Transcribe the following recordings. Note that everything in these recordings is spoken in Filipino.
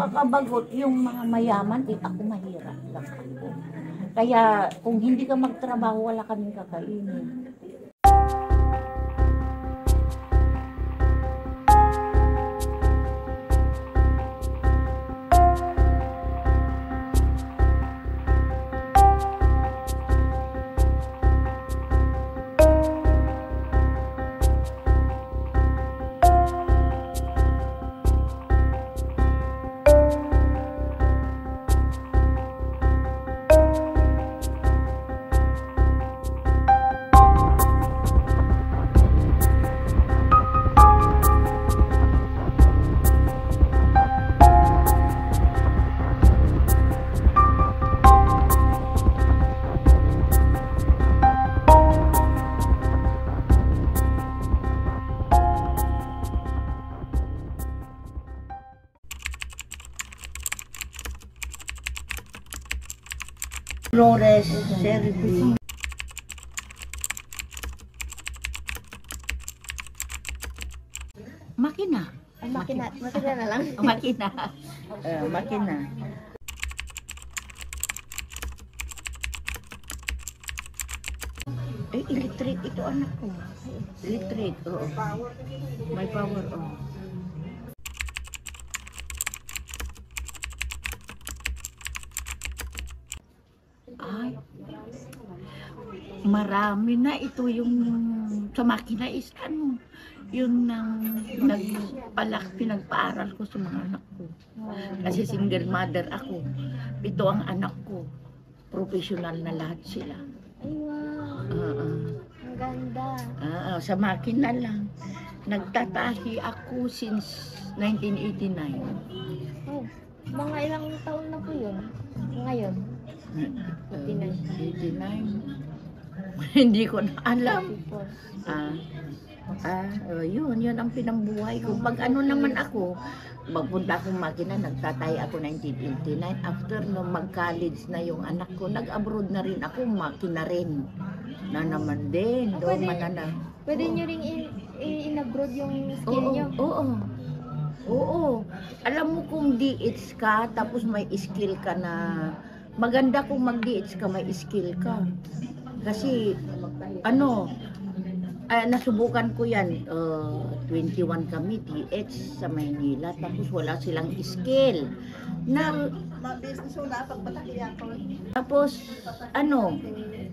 kakabagot yung mga mayaman, ako mahirap lang ako. Kaya kung hindi ka magtrabaho, wala kaming kakainin. Flores service. Makina. Makina na lang. Makina. Makina. Electric ito anak ko. Electric, oo. May power, oo. Ay, marami na ito yung sa makina is ano, yun nang pinagpaaral ko sa mga anak ko. Kasi single mother ako. Ito ang anak ko. Professional na lahat sila. Ay, wow. Ang ganda. Sa makina lang. Nagtatahi ako since 1989. Oh, mga ilang taon na po yun? Ngayon? 89. Hindi ko na alam. Yun ang pinambuhay ko. Pag ano naman ako, magpunta akong makina, nagtatay ako 1989. After no mag-college na yung anak ko, nag-abroad na rin ako, makina rin. Na naman din, doon manana. Pwede nyo rin in-abroad yung skill nyo? Oo. Alam mo kung DH ka, tapos may skill ka na, maganda kung mag-DH ka, may skill ka. Kasi, nasubukan ko yan, 21 kami, DH sa Maynila, tapos wala silang skill. Tapos,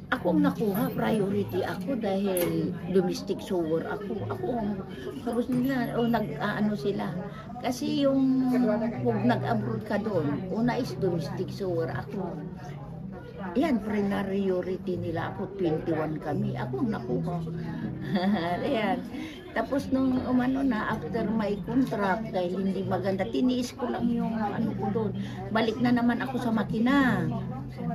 ako ang nakuha, priority ako dahil domestic sewer ako. Tapos nila, sila. Kasi yung, kung nag-abroad ka doon, una is domestic sewer ako. Yan, priority nila ako, 21 kami. Ako ang nakuha. Ayan. Tapos nung after may contract, dahil hindi maganda, tiniis ko lang yung ko doon. Balik na naman ako sa makina.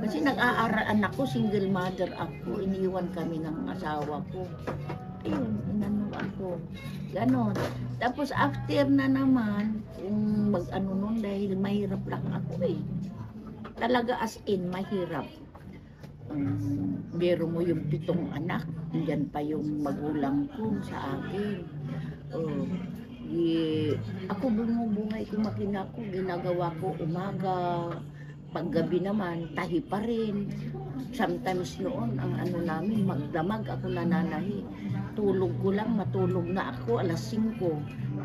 Kasi nag-aaral anak ko, single mother ako. Iniwan kami ng asawa ko. Ayun, inano ako. Ganon. Tapos after na naman, kung nun, dahil mahirap lang ako eh. Talaga as in, mahirap. Meron mo yung 7 anak, andyan pa yung magulang ko sa akin. Ako bumubungay kung makina ko, ginagawa ko umaga, paggabi naman, tahi pa rin. Sometimes noon, ang namin, magdamag ako nananahi. Tulog ko lang, matulog na ako, alas 5,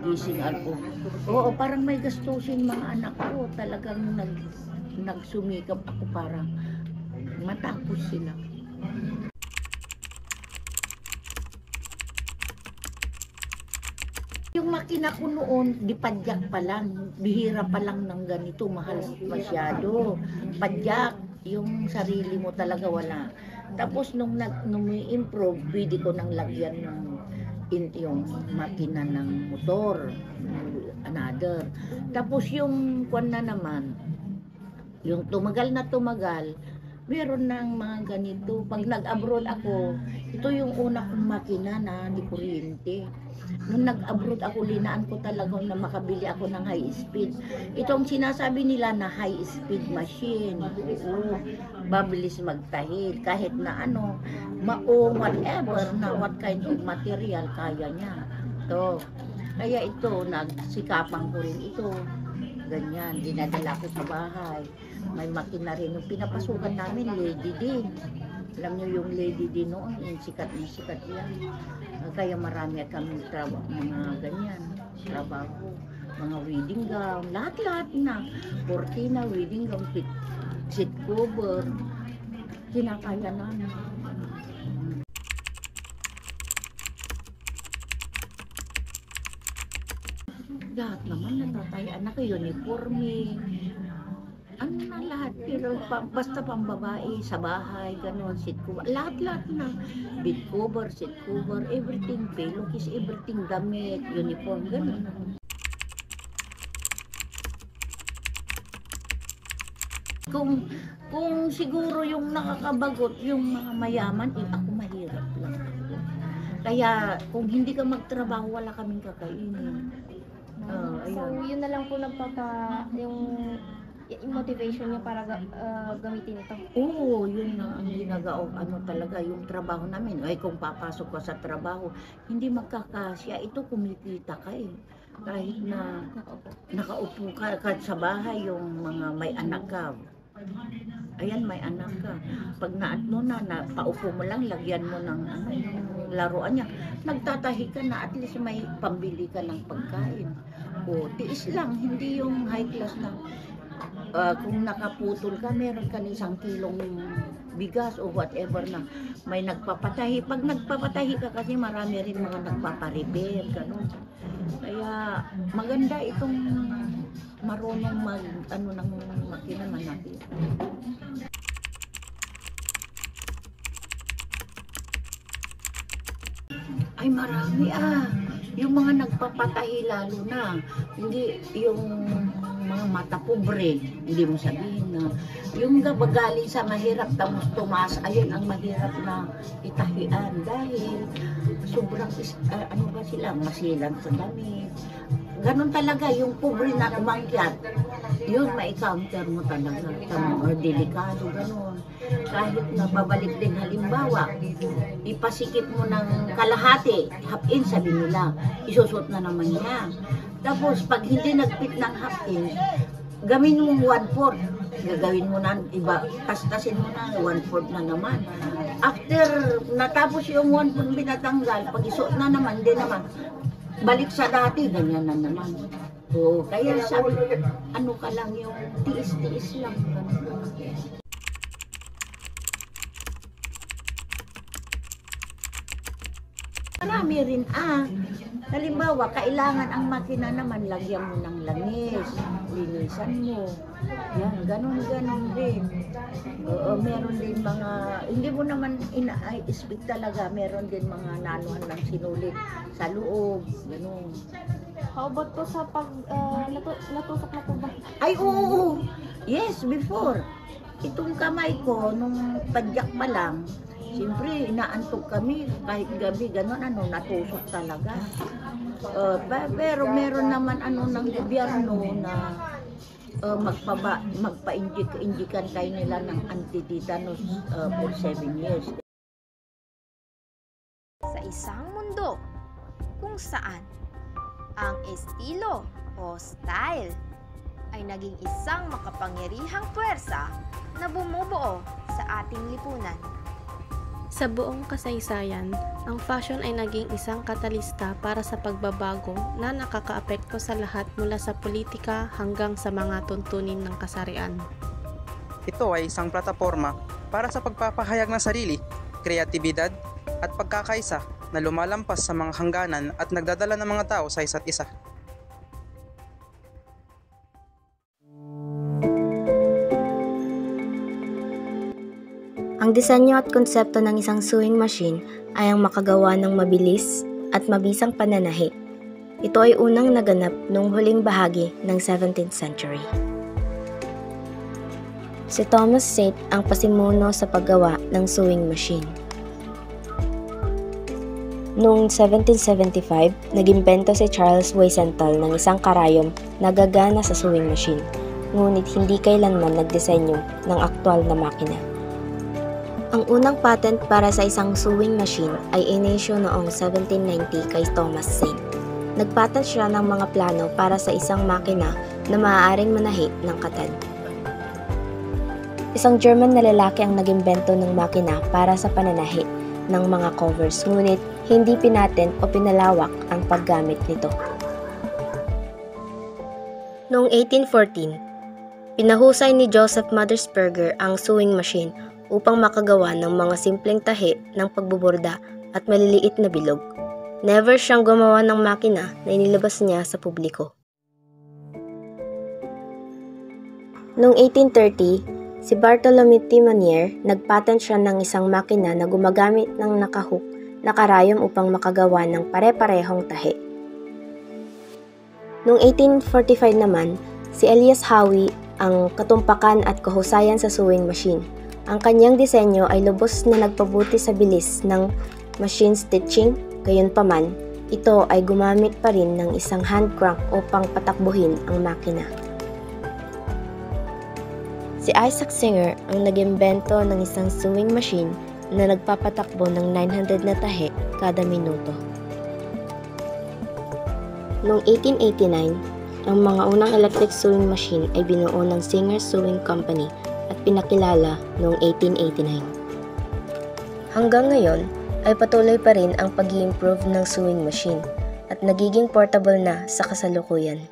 gising ako. Oo, parang may gastusin mga anak ko, talagang nagsumikap ako para matapos sila. Yung makina ko noon, di padyak pa lang, bihira pa lang ng ganito, mahal masyado. Padyak, yung sarili mo talaga wala. Tapos nung i-improve, pwede ko nang lagyan ng yung makina ng motor, another. Tapos yung kwan na naman, yung tumagal, meron ng mga ganito. Pag nag-abroad ako, ito yung una kong makina na di kuryente. Nung nag-abroad ako, linaan ko talaga na makabili ako ng high speed. Itong sinasabi nila na high speed machine. Oo, mabilis magtahid. Kahit na whatever, na what kind of material kaya niya. Kaya ito, nagsikapan ko rin ito. ganyan, dinadala ko sa bahay. May makina rin. Yung pinapasukan namin, Lady din. Alam niyo yung Lady din noon, yung sikat na sikat yan. Kaya marami kami mga ganyan, trabaho. Mga wedding gown, lahat-lahat na. Cortina, wedding gown, seat cover. Kinakaya namin. Lahat naman natatayaan na kayo, uniforme. Ano na lahat, pero basta pang babae, sa bahay, gano'n, seat cover, lahat-lahat na. Bed cover, seat cover, everything, pillowcase, everything, damit, uniform, gano'n. Kung siguro yung nakakabagot, yung mga mayaman, ako mahirap lang. Kaya kung hindi ka magtrabaho, wala kaming kakainin. So, yun na lang po yung motivation niya para gamitin ito. Oo, yun ang ginagawa, talaga, yung trabaho namin. Ay, kung papasok ka sa trabaho, hindi magkakasya. Ito, kumikita ka eh. Kahit na nakaupo ka sa bahay, yung mga may anak ka. Ayan, may anak ka. Pag paupo mo lang, lagyan mo ng laruan niya. Nagtatahi ka na, at least may pambili ka ng pagkain. O, tiis lang, hindi yung high class na kung nakaputol ka, meron ka ng 1 kilong bigas o whatever na may nagpapatahi. Pag nagpapatahi ka kasi marami rin mga nagpaparepair, gano'n. Kaya maganda itong marunong ng makina manapit. Ay, marami yung mga nagpapatahi lalo na, hindi yung mga mata pobre, hindi mo sabihin na yung galing sa mahirap tapos tumaas, ayun ang mahirap na itahian dahil sobrang sila, masilan sa damit. Ganon talaga, yung pobre na umakyat, yun mai-counter mo talaga, delikado, ganon. Kahit na babalik din, halimbawa, ipasikip mo ng kalahati, half-inch, sabi nila, isusot na naman niya. Tapos, pag hindi nagpit ng half-inch, gawin mo 1/4. Gagawin mo na, tastasin mo na, 1/4 na naman. After, natapos yung 1/4 binatanggal, pag isuot na naman, hindi naman, balik sa dati, ganyan na naman. Oo, kaya sabi, ka lang yung tiis-tiis lang. Marami rin halimbawa, kailangan ang makina naman, lagyan mo ng langis, linisan mo. Yan, ganon din. Meron din mga, hindi mo naman ina-expect talaga, meron din mga nanuhan ng sinulit sa loob, ganon. How about po sa pag natusok na po ba? Ay, oo! Yes, before. Itong kamay ko, nung padyak pa lang, siyempre, inaantok kami, kahit gabi, gano'n, natusok talaga. Pero meron naman, ng gobyerno na magpa-injikan tayo nila ng anti-tetanus for 7 years. Sa isang mundo kung saan ang estilo o style ay naging isang makapangyarihang puwersa na bumubuo sa ating lipunan. Sa buong kasaysayan, ang fashion ay naging isang katalista para sa pagbabago na nakakaapekto sa lahat mula sa politika hanggang sa mga tuntunin ng kasarian. Ito ay isang plataporma para sa pagpapahayag ng sarili, kreatibidad at pagkakaisa na lumalampas sa mga hangganan at nagdadala ng mga tao sa isa't isa. Ang disenyo at konsepto ng isang sewing machine ay ang makagawa ng mabilis at mabisang pananahi. Ito ay unang naganap noong huling bahagi ng 17th century. Si Thomas Saint ang pasimuno sa paggawa ng sewing machine. Noong 1775, nag-imbento si Charles Wiesenthal ng isang karayom na gagana sa sewing machine, ngunit hindi kailanman nagdisenyo ng aktwal na makina. Ang unang patent para sa isang sewing machine ay inisyu noong 1790 kay Thomas Saint. Nagpatent siya ng mga plano para sa isang makina na maaaring manahi ng katad. Isang German na lalaki ang nag-imbento ng makina para sa pananahi ng mga covers, ngunit hindi pinatent o pinalawak ang paggamit nito. Noong 1814, pinahusay ni Joseph Mothersperger ang sewing machine upang makagawa ng mga simpleng tahi ng pagbuborda at maliliit na bilog. Never siyang gumawa ng makina na inilabas niya sa publiko. Noong 1830, si Bartholomew Timonier, nagpatent siya ng isang makina na gumagamit ng nakahook na karayom upang makagawa ng pare-parehong tahi. Noong 1845 naman, si Elias Howe ang katumpakan at kahusayan sa sewing machine. Ang kanyang disenyo ay lubos na nagpabuti sa bilis ng machine stitching, gayunpaman, ito ay gumamit pa rin ng isang hand crank upang patakbuhin ang makina. Si Isaac Singer ang nag-imbento ng isang sewing machine na nagpapatakbo ng 900 na tahi kada minuto. Noong 1889, ang mga unang electric sewing machine ay binuo ng Singer Sewing Company at pinakilala noong 1889. Hanggang ngayon ay patuloy pa rin ang pag-i-improve ng sewing machine at nagiging portable na sa kasalukuyan.